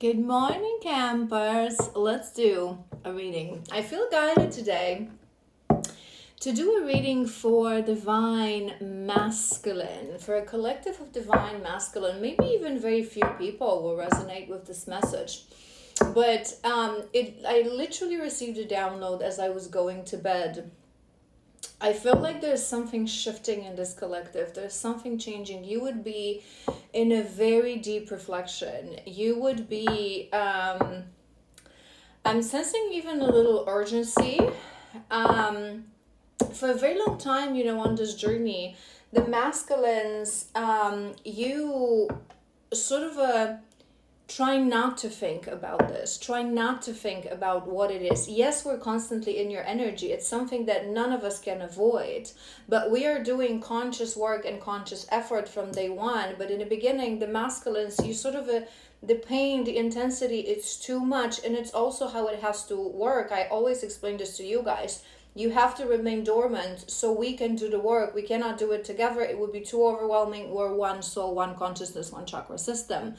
Good morning, campers. Let's do a reading. I feel guided today to do a reading for divine masculine, for a collective of divine masculine. Maybe even very few people will resonate with this message. But I literally received a download as I was going to bed. I feel like there's something shifting in this collective. There's something changing. You would be in a very deep reflection. You would be, I'm sensing even a little urgency. For a very long time, on this journey, the masculines, you sort of try not to think about this. Try not to think about what it is. Yes, we're constantly in your energy. It's something that none of us can avoid. But we are doing conscious work and conscious effort from day one. But in the beginning, the masculines, you sort of the pain, the intensity, it's too much. And it's also how it has to work. I always explain this to you guys. You have to remain dormant so we can do the work. We cannot do it together. It would be too overwhelming. We're one soul, one consciousness, one chakra system.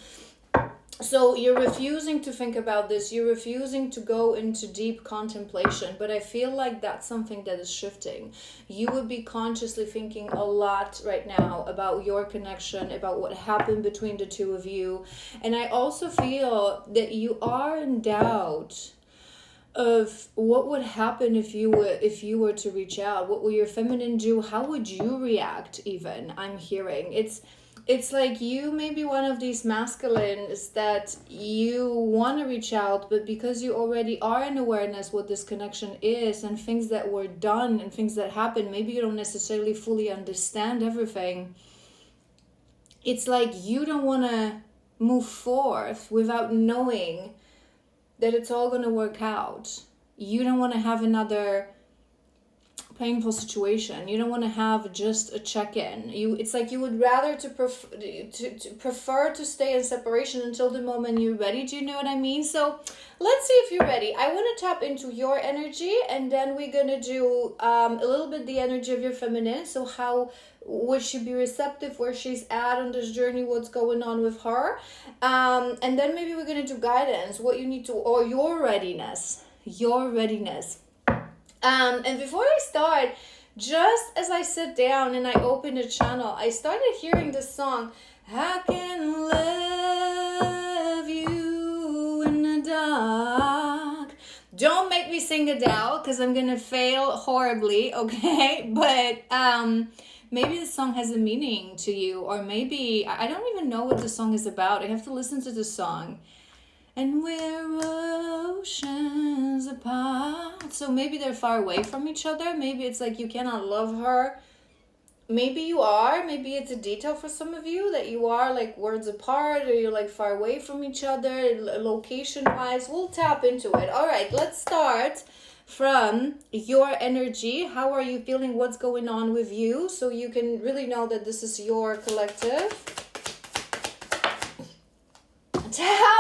So you're refusing to think about this. You're refusing to go into deep contemplation. But I feel like that's something that is shifting. You would be consciously thinking a lot right now about your connection, about what happened between the two of you. And I also feel that you are in doubt of what would happen if you were to reach out. What will your feminine do? How would you react even? I'm hearing it's like you may be one of these masculines that you want to reach out, but because you already are in awareness what this connection is and things that were done and things that happened, maybe you don't necessarily fully understand everything. It's like you don't want to move forth without knowing that it's all going to work out. You don't want to have another painful situation. You don't want to have just a check-in. It's like you would rather to prefer to stay in separation until the moment you're ready. Do you know what I mean? So let's see if you're ready. I want to tap into your energy, and then we're gonna do a little bit the energy of your feminine. So how would she be receptive, where she's at on this journey, what's going on with her, and then maybe we're gonna do guidance, what you need to, or your readiness. And before I start, just as I sit down and I open the channel, I started hearing this song, I can love you in the dark. Don't make me sing Adele, because I'm going to fail horribly, okay? But maybe the song has a meaning to you, or maybe, I don't even know what the song is about. I have to listen to the song. And we're oceans apart. So maybe they're far away from each other. Maybe it's like you cannot love her. Maybe you are. Maybe it's a detail for some of you that you are like words apart, or you're like far away from each other, location-wise. We'll tap into it. All right, let's start from your energy. How are you feeling? What's going on with you? So you can really know that this is your collective. Tower!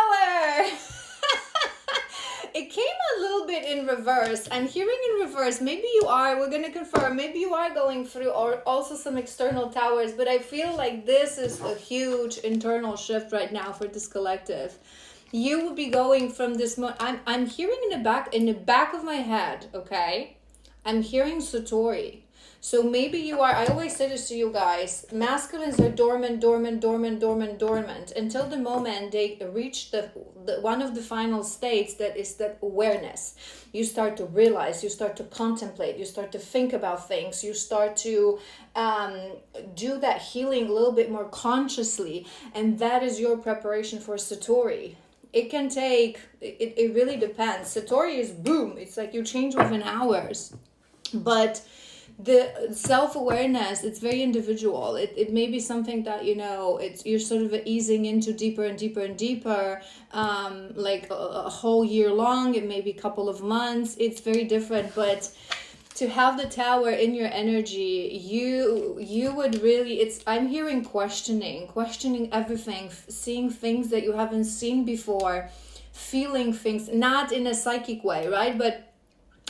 It came a little bit in reverse. I'm hearing in reverse. Maybe you are. We're going to confirm. Maybe you are going through or also some external towers. But I feel like this is a huge internal shift right now for this collective. You will be going from this. I'm hearing in the back of my head. Okay, I'm hearing Satori. So maybe you are, I always say this to you guys, masculines are dormant until the moment they reach the one of the final states, that is that awareness. You start to realize, you start to contemplate, you start to think about things, you start to do that healing a little bit more consciously, and that is your preparation for Satori. It can take, it really depends. Satori is boom, it's like you change within hours. But the self-awareness, it's very individual. It may be something that you're sort of easing into deeper and deeper, like a whole year long. It may be a couple of months. It's very different. But to have the tower in your energy, you would really, I'm hearing questioning everything, seeing things that you haven't seen before, feeling things, not in a psychic way, right? But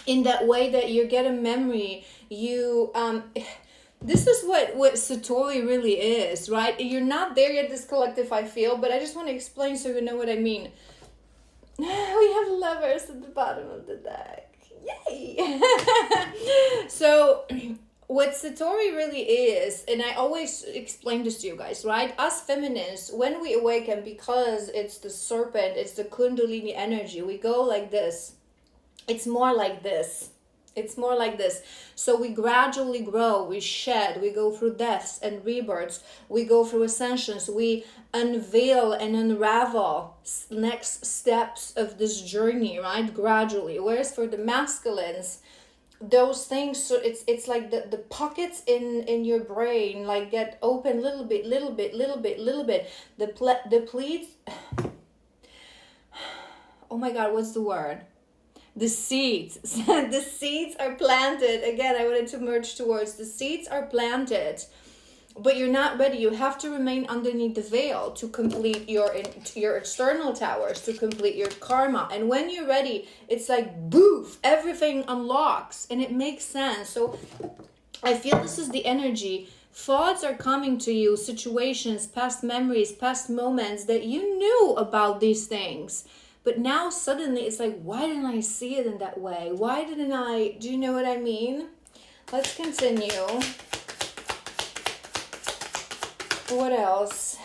in that way that you get a memory, this is what Satori really is, right? You're not there yet, this collective, I feel, but I just want to explain so you know what I mean. We have Lovers at the bottom of the deck. Yay! So, what Satori really is, and I always explain this to you guys, right? Us feminists, when we awaken, because it's the serpent, it's the Kundalini energy, we go like this. It's more like this. It's more like this. So we gradually grow, we shed, we go through deaths and rebirths, we go through ascensions, we unveil and unravel next steps of this journey, right? Gradually. Whereas for the masculines, those things, so it's like the pockets in your brain like get open little bit, little bit, little bit, little bit. The pleats. Oh my God, what's the word? The seeds. The seeds are planted. Again, I wanted to merge towards the seeds are planted, but you're not ready. You have to remain underneath the veil to complete your external towers, to complete your karma. And when you're ready, it's like boof, everything unlocks and it makes sense. So I feel this is the energy. Thoughts are coming to you, situations, past memories, past moments that you knew about these things. But now suddenly it's like, why didn't I see it in that way? Why didn't I? Do you know what I mean? Let's continue. What else?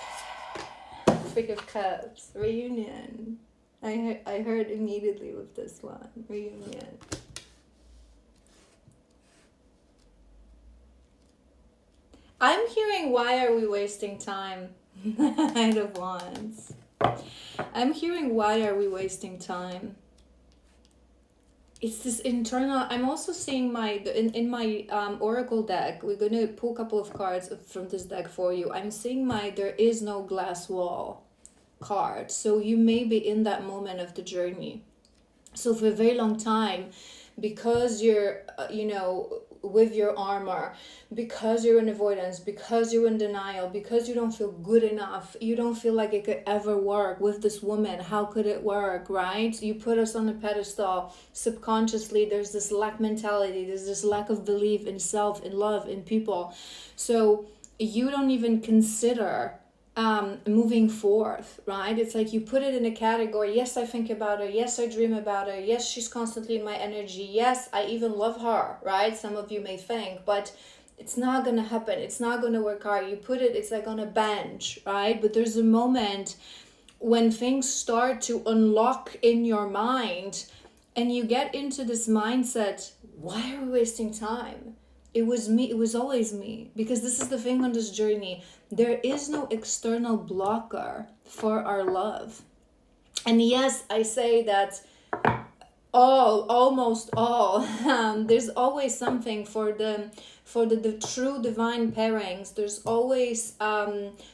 Freak of Cups. Reunion. I heard immediately with this one. Reunion. I'm hearing, why are we wasting time? Knight of Wands. I'm hearing, why are we wasting time? It's this internal. I'm also seeing in my oracle deck. We're gonna pull a couple of cards from this deck for you. I'm seeing there is no glass wall card. So you may be in that moment of the journey. So for a very long time, because you're with your armor, because you're in avoidance, because you're in denial, because you don't feel good enough, you don't feel like it could ever work with this woman. How could it work, right? You put us on a pedestal. Subconsciously, there's this lack mentality, there's this lack of belief in self, in love, in people. So you don't even consider moving forth, right? It's like you put it in a category. Yes, I think about her. Yes, I dream about her. Yes, she's constantly in my energy. Yes, I even love her, right? Some of you may think, but it's not gonna happen. It's not gonna work out. You put it, it's like on a bench, right? But there's a moment when things start to unlock in your mind and you get into this mindset, why are we wasting time? It was me. It was always me. Because this is the thing on this journey. There is no external blocker for our love. And yes, I say that almost all. There's always something for the true divine pairings. There's always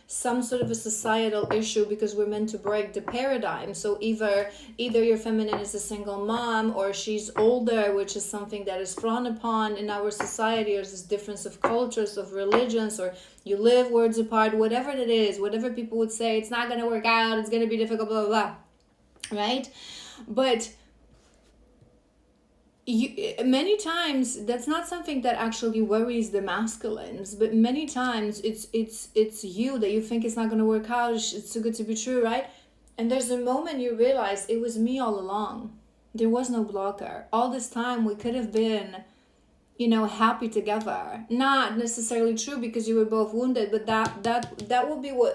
some sort of a societal issue because we're meant to break the paradigm. So either your feminine is a single mom, or she's older, which is something that is frowned upon in our society. There's this difference of cultures, of religions, or you live worlds apart, whatever it is, whatever people would say, it's not going to work out, it's going to be difficult, blah, blah, blah. Right? But many times that's not something that actually worries the masculines, but many times it's you that you think it's not going to work out, it's too good to be true, right? And there's a moment you realize it was me all along. There was no blocker. All this time we could have been happy together. Not necessarily true because you were both wounded, but that will be what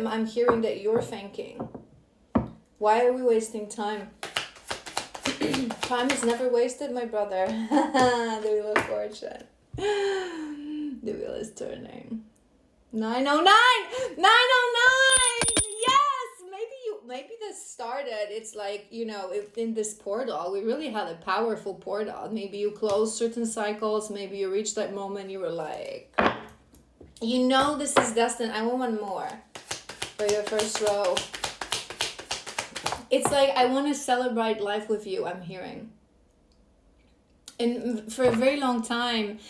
I'm hearing that you're thinking. Why are we wasting time? Time is never wasted, my brother. The Wheel of Fortune. The wheel is turning. 909! 909! Yes! Maybe this started, it's like, in this portal, we really had a powerful portal. Maybe you closed certain cycles, maybe you reached that moment, you were like, this is destined. I want one more for your first row. It's like, I want to celebrate life with you, I'm hearing. And for a very long time,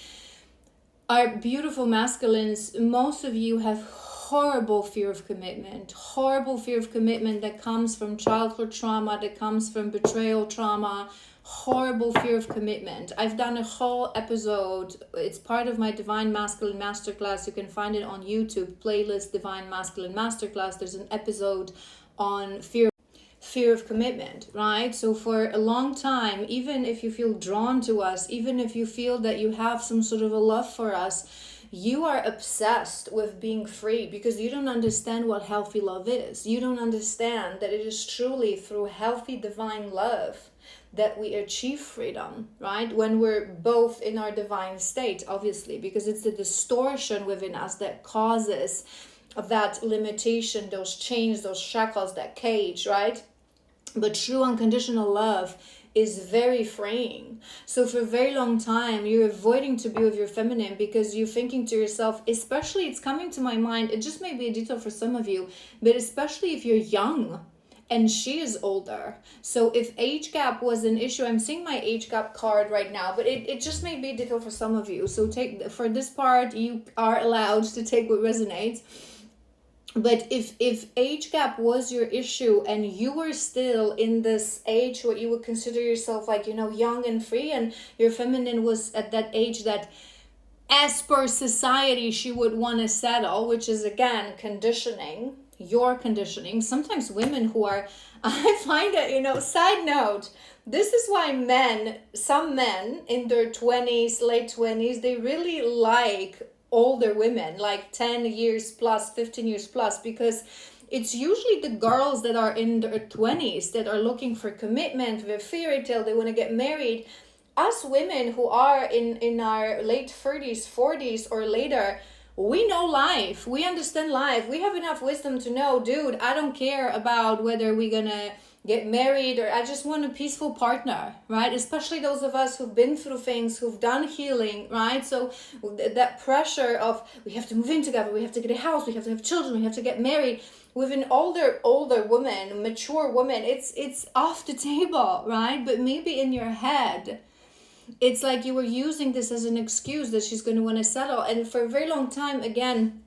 our beautiful masculines, most of you have horrible fear of commitment that comes from childhood trauma, that comes from betrayal trauma, horrible fear of commitment. I've done a whole episode. It's part of my Divine Masculine Masterclass. You can find it on YouTube, playlist Divine Masculine Masterclass. There's an episode on fear fear of commitment, right? So for a long time, even if you feel drawn to us, even if you feel that you have some sort of a love for us, you are obsessed with being free because you don't understand what healthy love is. You don't understand that it is truly through healthy divine love that we achieve freedom, right? When we're both in our divine state, obviously, because it's the distortion within us that causes that limitation, those chains, those shackles, that cage, right? But true unconditional love is very freeing. So for a very long time, you're avoiding to be with your feminine because you're thinking to yourself, especially, it's coming to my mind, it just may be a detail for some of you, but especially if you're young and she is older. So if age gap was an issue, I'm seeing my age gap card right now, but it just may be a detail for some of you. So take, for this part, you are allowed to take what resonates. But if age gap was your issue and you were still in this age what you would consider yourself like, you know, young and free, and your feminine was at that age that as per society she would want to settle, which is again conditioning, your conditioning. Sometimes women who are, I find that, you know, side note, this is why some men in their 20s, late 20s, they really like older women, like 10 years plus, 15 years plus, because it's usually the girls that are in their 20s that are looking for commitment, with fairy tale, they want to get married. Us women who are in our late 30s, 40s or later, we know life, we understand life, we have enough wisdom to know, dude, I don't care about whether we're gonna get married, or I just want a peaceful partner, right? Especially those of us who've been through things, who've done healing, right? So that pressure of we have to move in together, we have to get a house, we have to have children, we have to get married. With an older woman, mature woman, it's off the table, right? But maybe in your head, it's like you were using this as an excuse that she's going to want to settle. And for a very long time, again,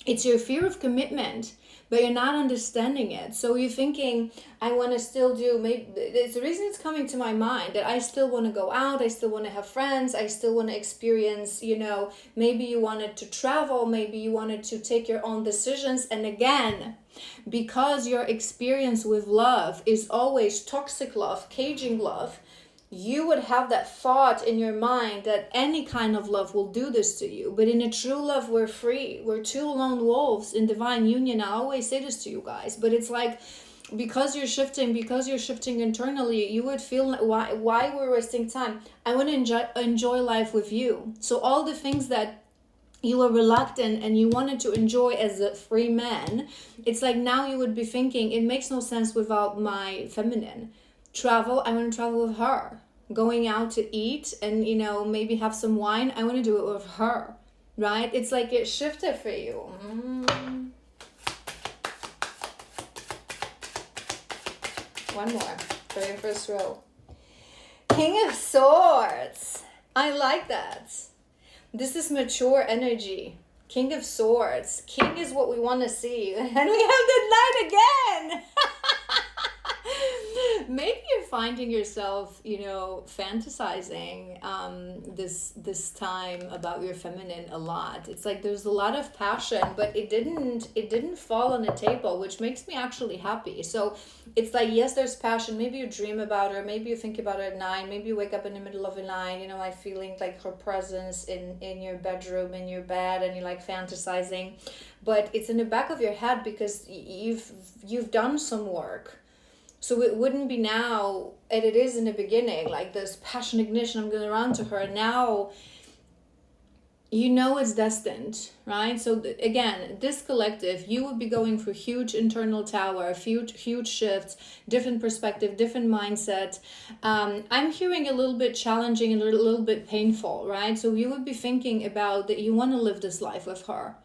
it's your fear of commitment, but you're not understanding it. So you're thinking, I want to still do, maybe it's the reason it's coming to my mind, that I still want to go out, I still want to have friends, I still want to experience, you know, maybe you wanted to travel, maybe you wanted to take your own decisions. And again, because your experience with love is always toxic love, caging love, you would have that thought in your mind that any kind of love will do this to you. But in a true love, we're free. We're two lone wolves in divine union. I always say this to you guys, but it's like, because you're shifting internally, you would feel like, why we're wasting time. I want to enjoy life with you. So all the things that you were reluctant and you wanted to enjoy as a free man, it's like now you would be thinking, it makes no sense without my feminine. Travel, I want to travel with her. Going out to eat and, you know, maybe have some wine, I want to do it with her, right? It's like it shifted for you. One more for your first row. King of Swords. I like that. This is mature energy. King of Swords. King is what we want to see. And we have the Knight again. Maybe you're finding yourself, you know, fantasizing this time about your feminine a lot. It's like there's a lot of passion, but it didn't fall on the table, which makes me actually happy. So it's like, yes, there's passion. Maybe you dream about her. Maybe you think about her at night. Maybe you wake up in the middle of the night, you know, like feeling like her presence in your bedroom, in your bed, and you're like fantasizing. But it's in the back of your head because you've done some work. So it wouldn't be now, and it is in the beginning, like this passion ignition, I'm going to run to her. And now, you know it's destined, right? So again, this collective, you would be going through huge internal tower, huge shifts, different perspective, different mindset. I'm hearing a little bit challenging and a little bit painful, right? So you would be thinking about that you want to live this life with her,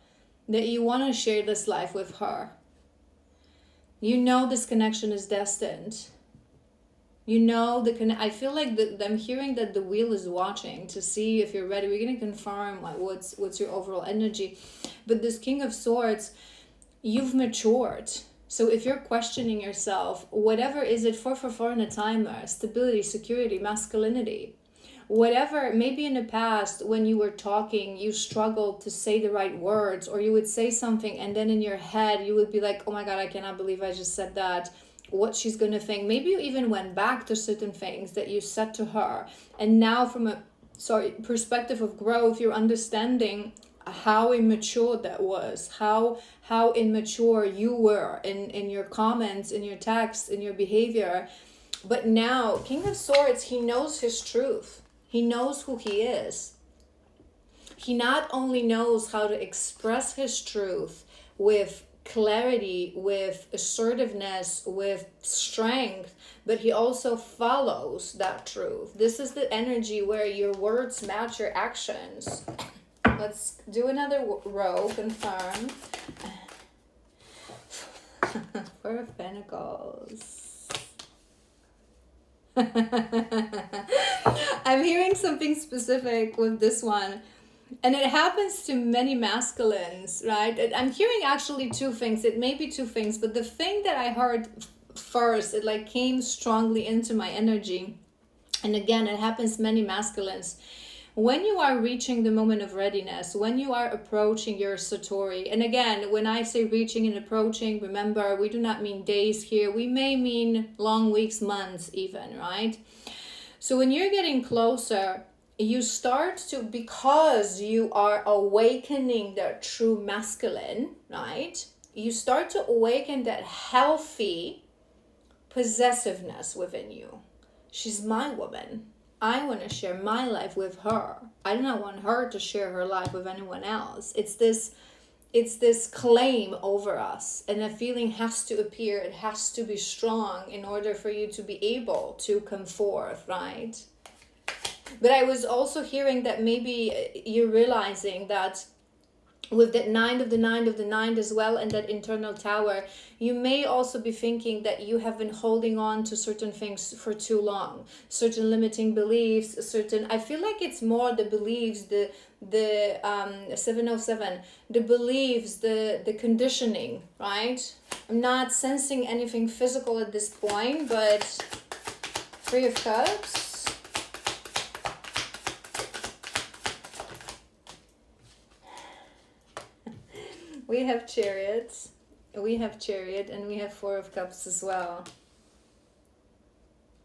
that you want to share this life with her. You know this connection is destined. You know I feel like I'm hearing that the wheel is watching to see if you're ready. We're going to confirm like what's your overall energy. But this King of Swords, you've matured. So if you're questioning yourself, whatever is it, 4 in a timer, stability, security, masculinity, whatever, maybe in the past when you were talking, you struggled to say the right words, or you would say something and then in your head you would be like, oh my God, I cannot believe I just said that. what she's going to think. Maybe you even went back to certain things that you said to her, and now from a perspective of growth, you're understanding how immature that was, how immature you were in your comments, in your texts, in your behavior. But now King of Swords, he knows his truth. He knows who he is. He not only knows how to express his truth with clarity, with assertiveness, with strength, but he also follows that truth. This is the energy where your words match your actions. Let's do another row, confirm. Four of Pentacles. I'm hearing something specific with this one. And it happens to many masculines, right? I'm hearing actually two things. It may be two things, but the thing that I heard first, it like came strongly into my energy. And again, it happens many masculines. When you are reaching the moment of readiness, when you are approaching your Satori, and again, when I say reaching and approaching, remember, we do not mean days here. We may mean long weeks, months even, right? So when you're getting closer, you start to, because you are awakening the true masculine, right? You start to awaken that healthy possessiveness within you. She's my woman. I want to share my life with her. I do not want her to share her life with anyone else. It's this claim over us, and a feeling has to appear. It has to be strong in order for you to be able to come forth, right? But I was also hearing that maybe you're realizing that with that nine of the nine as well, and that internal tower, you may also be thinking that you have been holding on to certain things for too long, certain limiting beliefs, certain, I feel like it's more the beliefs, the 707, the beliefs, the conditioning, right? I'm not sensing anything physical at this point, but Three of Cups. We have Chariots, we have Chariot, and we have Four of Cups as well.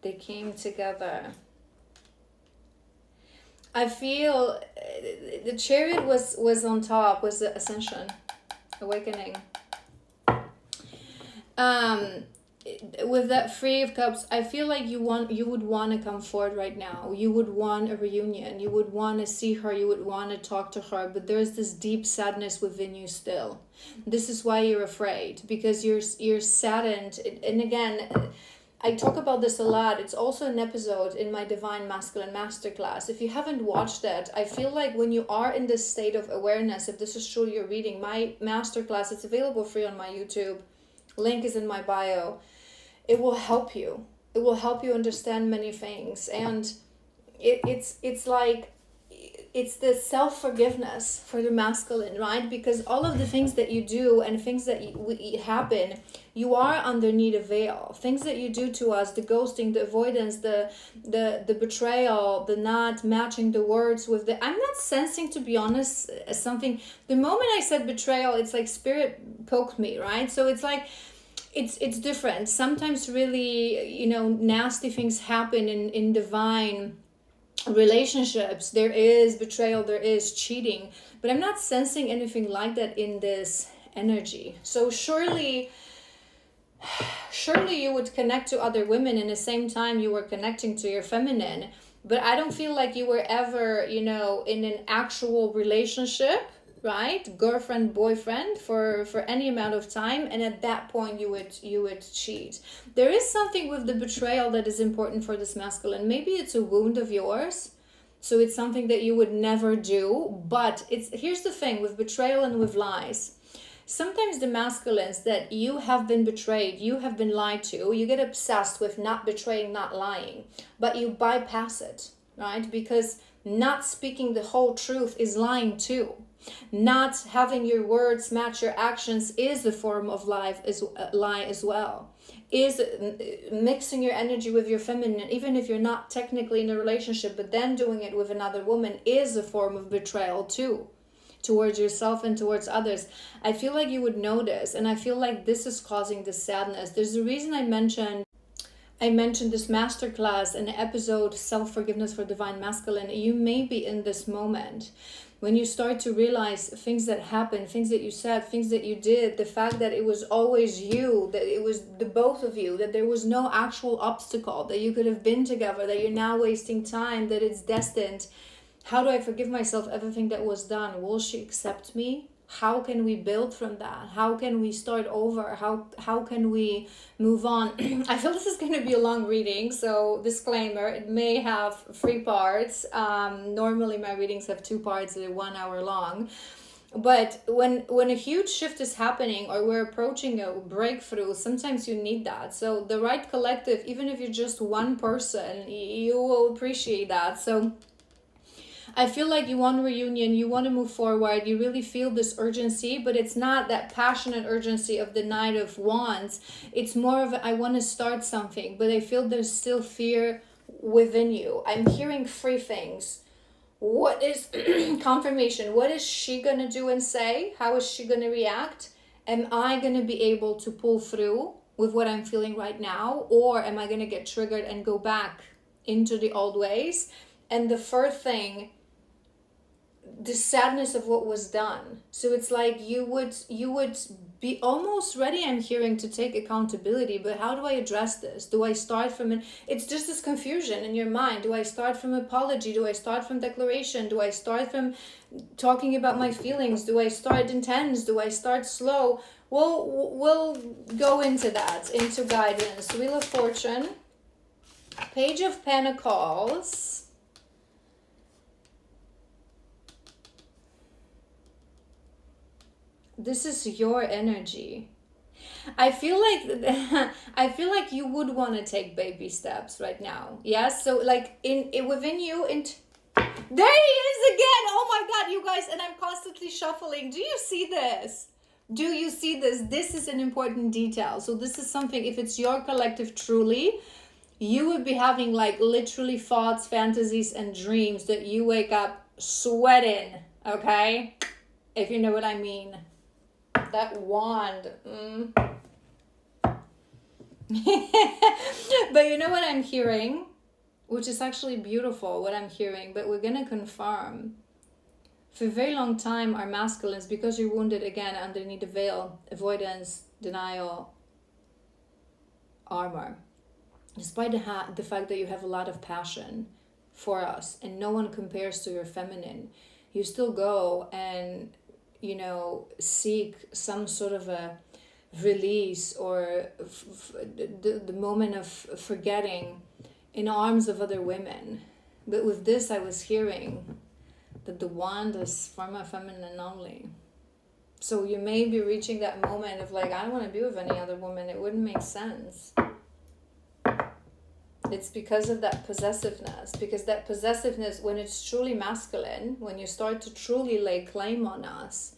They came together. I feel the Chariot was on top, was the Ascension, Awakening. With that Three of Cups, I feel like you would want to come forward right now. You would want a reunion. You would want to see her. You would want to talk to her. But there's this deep sadness within you still. This is why you're afraid, because you're saddened. And again, I talk about this a lot. It's also an episode in my Divine Masculine Masterclass. If you haven't watched that, I feel like when you are in this state of awareness, if this is true you're reading, my masterclass, it's available free on my YouTube. Link is in my bio. It will help you. It will help you understand many things. And it's like, it's the self-forgiveness for the masculine, right? Because all of the things that you do and things that happen, you are underneath a veil. Things that you do to us, the ghosting, the avoidance, the betrayal, the not matching the words with the... I'm not sensing, to be honest, something... The moment I said betrayal, it's like spirit poked me, right? So it's like... It's different. Sometimes really, nasty things happen in divine relationships. There is betrayal, there is cheating, but I'm not sensing anything like that in this energy. So surely you would connect to other women, and at the same time you were connecting to your feminine, but I don't feel like you were ever, in an actual relationship, right? Girlfriend, boyfriend for any amount of time, and at that point you would cheat. There is something with the betrayal that is important for this masculine. Maybe it's a wound of yours, so it's something that you would never do. But here's the thing with betrayal and with lies. Sometimes the masculines that you have been betrayed, you have been lied to, you get obsessed with not betraying, not lying, but you bypass it, right? Because not speaking the whole truth is lying too. Not having your words match your actions is a form of lie as well. Is mixing your energy with your feminine, even if you're not technically in a relationship, but then doing it with another woman, is a form of betrayal too. towards yourself and towards others. I feel like you would notice, and I feel like this is causing this sadness. There's a reason I mentioned this masterclass in the episode Self-Forgiveness for Divine Masculine. You may be in this moment when you start to realize things that happened, things that you said, things that you did, the fact that it was always you, that it was the both of you, that there was no actual obstacle, that you could have been together, that you're now wasting time, that it's destined. How do I forgive myself everything that was done? Will she accept me? How can we build from that? How can we start over? How can we move on? I feel this is going to be a long reading, so disclaimer, it may have 3 parts. Normally my readings have 2 parts, they're 1 hour long. But when a huge shift is happening or we're approaching a breakthrough, sometimes you need that. So the right collective, even if you're just one person, you will appreciate that. So I feel like you want a reunion, you want to move forward, you really feel this urgency, but it's not that passionate urgency of the Knight of Wands. It's more of a, I want to start something, but I feel there's still fear within you. I'm hearing 3 things. What is confirmation? What is she going to do and say? How is she going to react? Am I going to be able to pull through with what I'm feeling right now? Or am I going to get triggered and go back into the old ways? And the 3rd thing, the sadness of what was done. So it's like you would be almost ready, I'm hearing, to take accountability. But how do I address this? Do I start from it's just this confusion in your mind. Do I start from apology? Do I start from declaration? Do I start from talking about my feelings? Do I start intense? Do I start slow? We'll go into that, into guidance. Wheel of Fortune, Page of Pentacles, this is your energy. I feel like you would want to take baby steps right now. Yes, so like in within you, there he is again. Oh my God, you guys, and I'm constantly shuffling. Do you see this? Do you see this? This is an important detail. So this is something, if it's your collective truly, you would be having like literally thoughts, fantasies, and dreams that you wake up sweating, okay? If you know what I mean. That wand. But you know what I'm hearing? Which is actually beautiful, what I'm hearing. But we're going to confirm. For a very long time, our masculines, because you're wounded again underneath the veil, avoidance, denial, armor. Despite the fact that you have a lot of passion for us and no one compares to your feminine, you still go and seek some sort of a release or the moment of forgetting in arms of other women. But with this, I was hearing that the wand is for my feminine only. So you may be reaching that moment of like, I don't want to be with any other woman. It wouldn't make sense. It's because of that possessiveness. Because that possessiveness, when it's truly masculine, when you start to truly lay claim on us,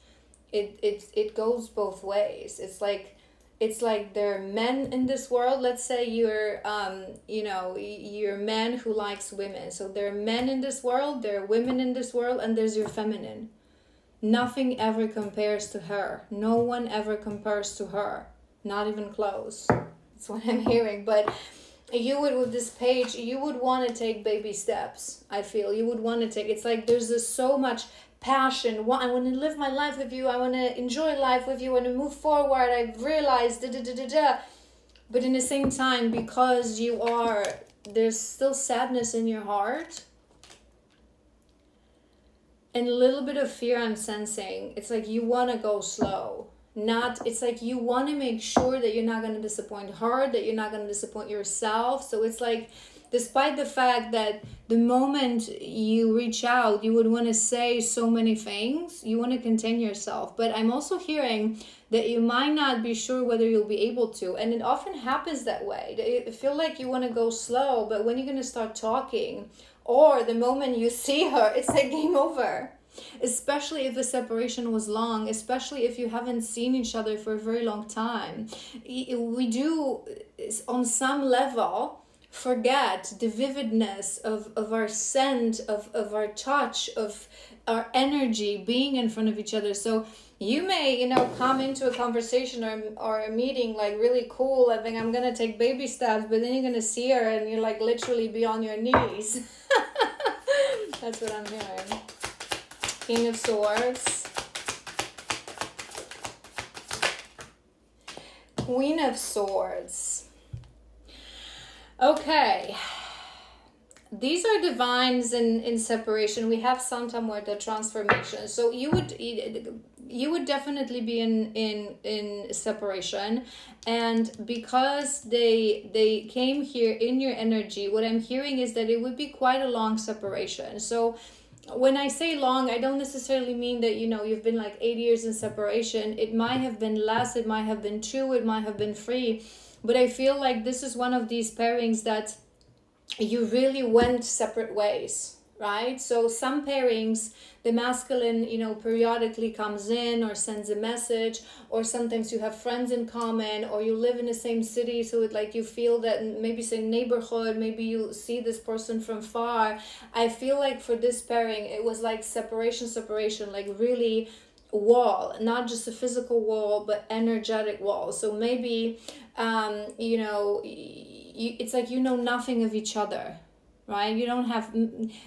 it goes both ways. It's like there are men in this world. Let's say you're a man who likes women. So there are men in this world, there are women in this world, and there's your feminine. Nothing ever compares to her. No one ever compares to her. Not even close. That's what I'm hearing. But you would, with this page, you would want to take baby steps. I feel you would want to take. It's like there's this so much passion. I want to live my life with you. I want to enjoy life with you. I want to move forward. I've realized But in the same time, because there's still sadness in your heart and a little bit of fear I'm sensing. It's like you want to go slow. It's like you want to make sure that you're not going to disappoint her, that you're not going to disappoint yourself. So it's like, despite the fact that the moment you reach out, you would want to say so many things, you want to contain yourself. But I'm also hearing that you might not be sure whether you'll be able to. And it often happens that way. You feel like you want to go slow, but when you're going to start talking, or the moment you see her, it's like game over. Especially if the separation was long, especially if you haven't seen each other for a very long time. We do, on some level, forget the vividness of our scent, of our touch, of our energy being in front of each other. So you may, come into a conversation or a meeting like really cool. I think I'm going to take baby steps, but then you're going to see her and you're like literally be on your knees. That's what I'm hearing. King of Swords. Queen of Swords. Okay. These are divines in separation. We have Santa Muerte, transformation. So you would definitely be in separation, and because they came here in your energy, what I'm hearing is that it would be quite a long separation. So when I say long, I don't necessarily mean that you've been like 8 years in separation. It might have been less, it might have been 2, it might have been 3, but I feel like this is one of these pairings that you really went separate ways, right? So some pairings, the masculine, periodically comes in or sends a message, or sometimes you have friends in common, or you live in the same city, so it like you feel that maybe same neighborhood, maybe you see this person from far. I feel like for this pairing, it was like separation, like really wall, not just a physical wall, but energetic wall. So maybe it's like nothing of each other, right? You don't have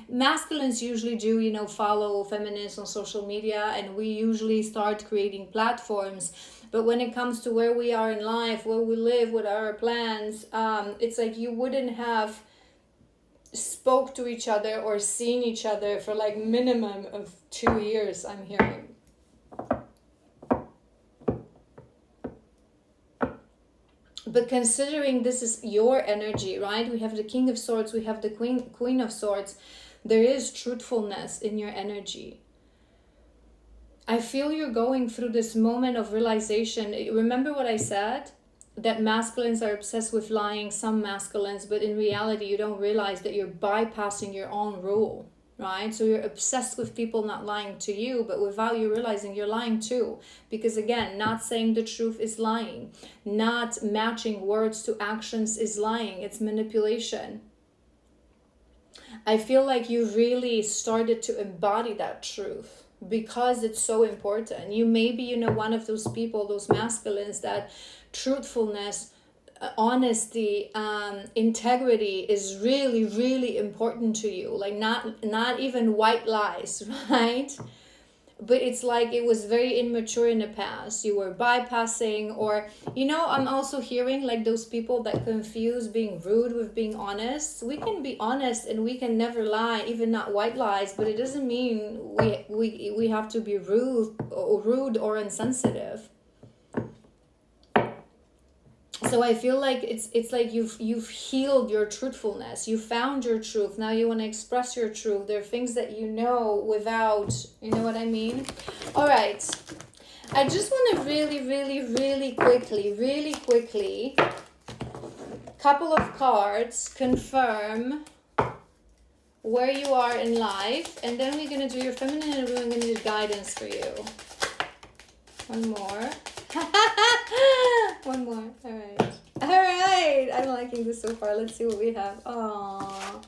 masculines usually do follow feminists on social media, and we usually start creating platforms, but when it comes to where we are in life, where we live, what are our plans, it's like you wouldn't have spoke to each other or seen each other for like minimum of 2 years, I'm hearing. But considering this is your energy, right? We have the King of Swords, we have the Queen of Swords. There is truthfulness in your energy. I feel you're going through this moment of realization. Remember what I said? That masculines are obsessed with lying, some masculines, but in reality, you don't realize that you're bypassing your own rule. Right? So you're obsessed with people not lying to you, but without you realizing you're lying too. Because again, not saying the truth is lying. Not matching words to actions is lying. It's manipulation. I feel like you really started to embody that truth because it's so important. You may be, one of those people, those masculines, that truthfulness, honesty, integrity is really, really important to you. Like not even white lies, right? But it's like it was very immature in the past. You were bypassing, or I'm also hearing like those people that confuse being rude with being honest. We can be honest and we can never lie, even not white lies, but it doesn't mean we have to be rude or insensitive. So I feel like it's like you've healed your truthfulness. You found your truth. Now you want to express your truth. There are things that without, what I mean? All right. I just want to really quickly, couple of cards, confirm where you are in life, and then we're going to do your feminine and we're going to do guidance for you. One more. One more. All right. I'm liking this so far. Let's see what we have. Aww.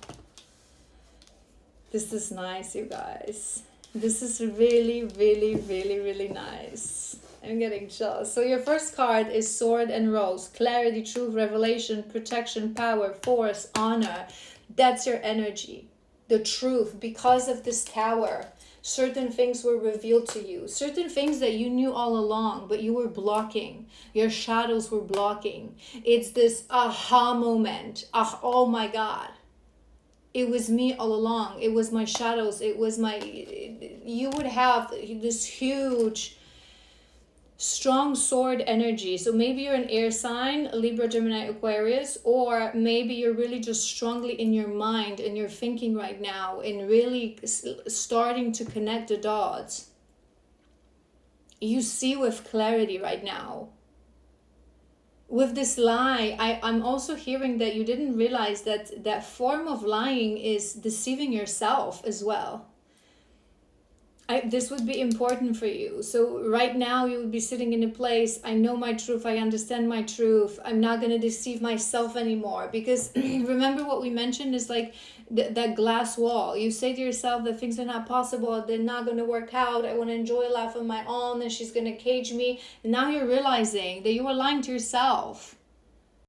This is nice, you guys. This is really nice. I'm getting chills. So your first card is Sword and Rose. Clarity, truth, revelation, protection, power, force, honor. That's your energy. The truth. Because of this tower, certain things were revealed to you. Certain things that you knew all along, but you were blocking. Your shadows were blocking. It's this aha moment. Oh my God. It was me all along. It was my shadows. It was you would have this huge, strong sword energy. So maybe you're an air sign, Libra, Gemini, Aquarius, or maybe you're really just strongly in your mind and you're thinking right now and really starting to connect the dots. You see with clarity right now. With this lie, I'm also hearing that you didn't realize that that form of lying is deceiving yourself as well. this would be important for you. So right now you would be sitting in a place, I know my truth, I understand my truth, I'm not going to deceive myself anymore. Because remember what we mentioned is like that glass wall. You say to yourself that things are not possible, they're not going to work out, I want to enjoy life on my own, and she's going to cage me. And now you're realizing that you were lying to yourself.